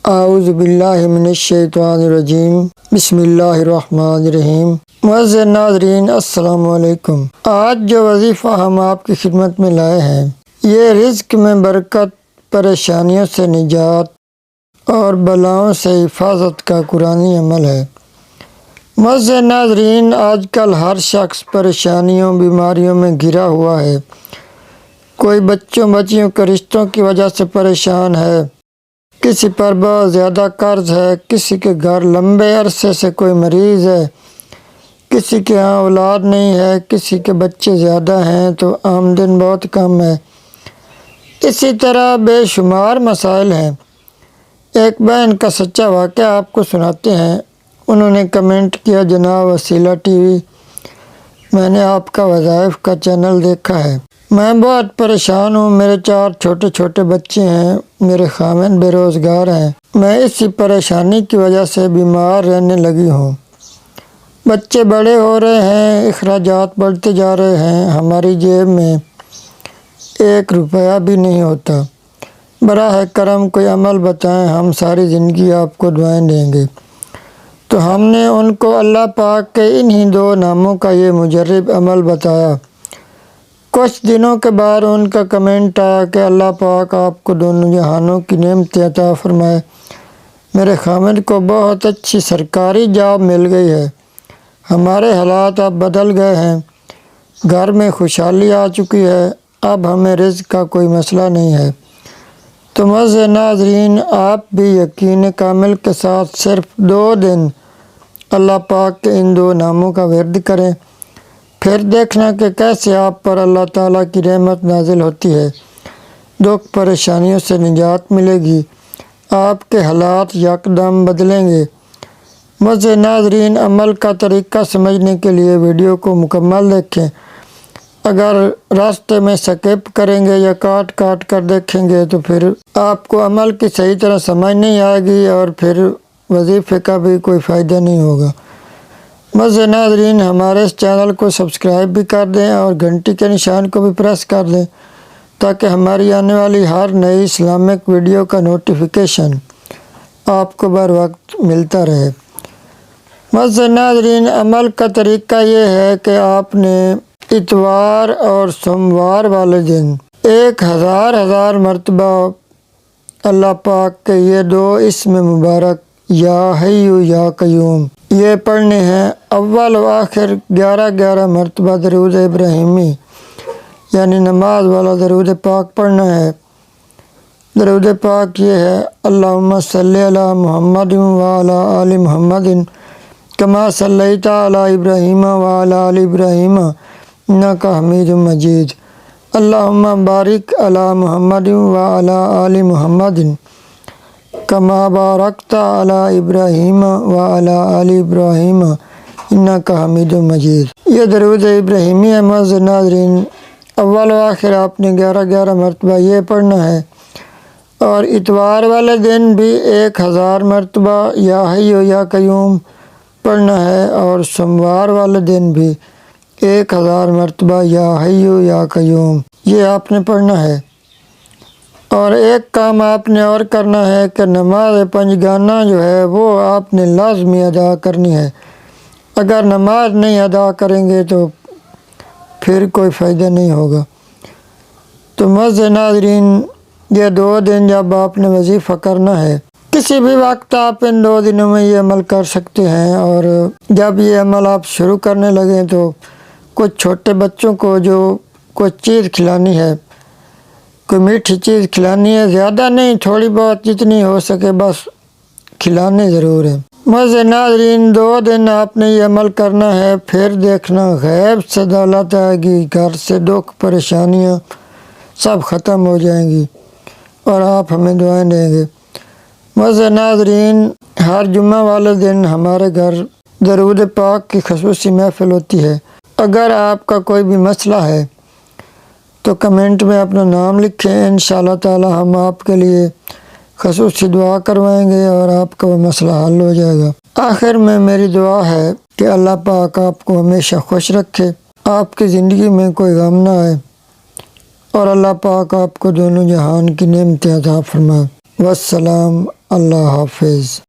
اعوذ باللہ من الشیطان الرجیم بسم اللہ الرحمن الرحیم۔ معزز ناظرین السلام علیکم۔ آج جو وظیفہ ہم آپ کی خدمت میں لائے ہیں یہ رزق میں برکت، پریشانیوں سے نجات اور بلاؤں سے حفاظت کا قرآنی عمل ہے۔ معزز ناظرین، آج کل ہر شخص پریشانیوں، بیماریوں میں گھرا ہوا ہے۔ کوئی بچیوں کے رشتوں کی وجہ سے پریشان ہے، کسی پر بہت زیادہ قرض ہے، کسی کے گھر لمبے عرصے سے کوئی مریض ہے، کسی کے ہاں اولاد نہیں ہے، کسی کے بچے زیادہ ہیں تو آمدن بہت کم ہے۔ اسی طرح بے شمار مسائل ہیں۔ ایک بہن کا سچا واقعہ آپ کو سناتے ہیں۔ انہوں نے کمنٹ کیا، جناب وسیلہ ٹی وی، میں نے آپ کا وظائف کا چینل دیکھا ہے، میں بہت پریشان ہوں، میرے 4 چھوٹے بچے ہیں، میرے خاوند بے روزگار ہیں، میں اسی پریشانی کی وجہ سے بیمار رہنے لگی ہوں۔ بچے بڑے ہو رہے ہیں، اخراجات بڑھتے جا رہے ہیں، ہماری جیب میں 1 روپیہ بھی نہیں ہوتا، براہ کرم کوئی عمل بتائیں، ہم ساری زندگی آپ کو دعائیں دیں گے۔ تو ہم نے ان کو اللہ پاک کے انہی 2 ناموں کا یہ مجرب عمل بتایا۔ کچھ دنوں کے بعد ان کا کمنٹ آیا کہ اللہ پاک آپ کو دونوں جہانوں کی نعمتیں عطا فرمائے، میرے خاوند کو بہت اچھی سرکاری جاب مل گئی ہے، ہمارے حالات اب بدل گئے ہیں، گھر میں خوشحالی آ چکی ہے، اب ہمیں رزق کا کوئی مسئلہ نہیں ہے۔ تو معزز ناظرین، آپ بھی یقین کامل کے ساتھ صرف 2 دن اللہ پاک کے ان 2 ناموں کا ورد کریں، پھر دیکھنا کہ کیسے آپ پر اللہ تعالیٰ کی رحمت نازل ہوتی ہے، دکھ پریشانیوں سے نجات ملے گی، آپ کے حالات یکدم بدلیں گے۔ معزز ناظرین، عمل کا طریقہ سمجھنے کے لیے ویڈیو کو مکمل دیکھیں۔ اگر راستے میں سکپ کریں گے یا کاٹ کر دیکھیں گے تو پھر آپ کو عمل کی صحیح طرح سمجھ نہیں آئے گی اور پھر وظیفے کا بھی کوئی فائدہ نہیں ہوگا۔ معزز ناظرین، ہمارے اس چینل کو سبسکرائب بھی کر دیں اور گھنٹی کے نشان کو بھی پریس کر دیں تاکہ ہماری آنے والی ہر نئی اسلامک ویڈیو کا نوٹیفیکیشن آپ کو بر وقت ملتا رہے۔ معزز ناظرین، عمل کا طریقہ یہ ہے کہ آپ نے اتوار اور سوموار والے دن 1000 مرتبہ اللہ پاک کے یہ 2 اسم مبارک یا حی یا قیوم یہ پڑھنے ہیں۔ اول و آخر 11 مرتبہ درود ابراہیمی یعنی نماز والا درود پاک پڑھنا ہے۔ درود پاک یہ ہے: اللہم صلی علی محمد وعلی آل محمد کما صلیت علی ابراہیم وعلی آل ابراہیم انک حمید مجید، اللہم بارک علی محمد وعلی آل محمد کما بارکت علی ابراہیم وعلی آل ابراہیم انک حمید مجید۔ یہ درود ابراہیمی ہے۔ معزز ناظرین، اول و آخر آپ نے 11 مرتبہ یہ پڑھنا ہے اور اتوار والے دن بھی 1000 مرتبہ یا حی یا قیوم پڑھنا ہے اور سوموار والے دن بھی 1000 مرتبہ یا حی یا قیوم یہ آپ نے پڑھنا ہے۔ اور ایک کام آپ نے اور کرنا ہے کہ نماز 5 گانا جو ہے وہ آپ نے لازمی ادا کرنی ہے۔ اگر نماز نہیں ادا کریں گے تو پھر کوئی فائدہ نہیں ہوگا۔ تو معزز ناظرین، یہ 2 دن جب آپ نے وظیفہ کرنا ہے، کسی بھی وقت آپ ان 2 دنوں میں یہ عمل کر سکتے ہیں۔ اور جب یہ عمل آپ شروع کرنے لگیں تو کچھ چھوٹے بچوں کو جو کچھ چیز کھلانی ہے، کوئی میٹھی چیز کھلانی ہے، زیادہ نہیں، تھوڑی بہت جتنی ہو سکے بس کھلانے ضرور ہیں۔ معزز ناظرین، 2 دن آپ نے یہ عمل کرنا ہے، پھر دیکھنا غیب سے دولت آئے گی، گھر سے دکھ پریشانیاں سب ختم ہو جائیں گی اور آپ ہمیں دعائیں دیں گے۔ معزز ناظرین، ہر جمعہ والے دن ہمارے گھر درود پاک کی خصوصی محفل ہوتی ہے۔ اگر آپ کا کوئی بھی مسئلہ ہے تو کمنٹ میں اپنا نام لکھیں، انشاءاللہ تعالی ہم آپ کے لیے خصوصی دعا کروائیں گے اور آپ کا وہ مسئلہ حل ہو جائے گا۔ آخر میں میری دعا ہے کہ اللہ پاک آپ کو ہمیشہ خوش رکھے، آپ کی زندگی میں کوئی غم نہ آئے اور اللہ پاک آپ کو دونوں جہان کی نعمتیں عطا فرمائے۔ والسلام اللہ حافظ۔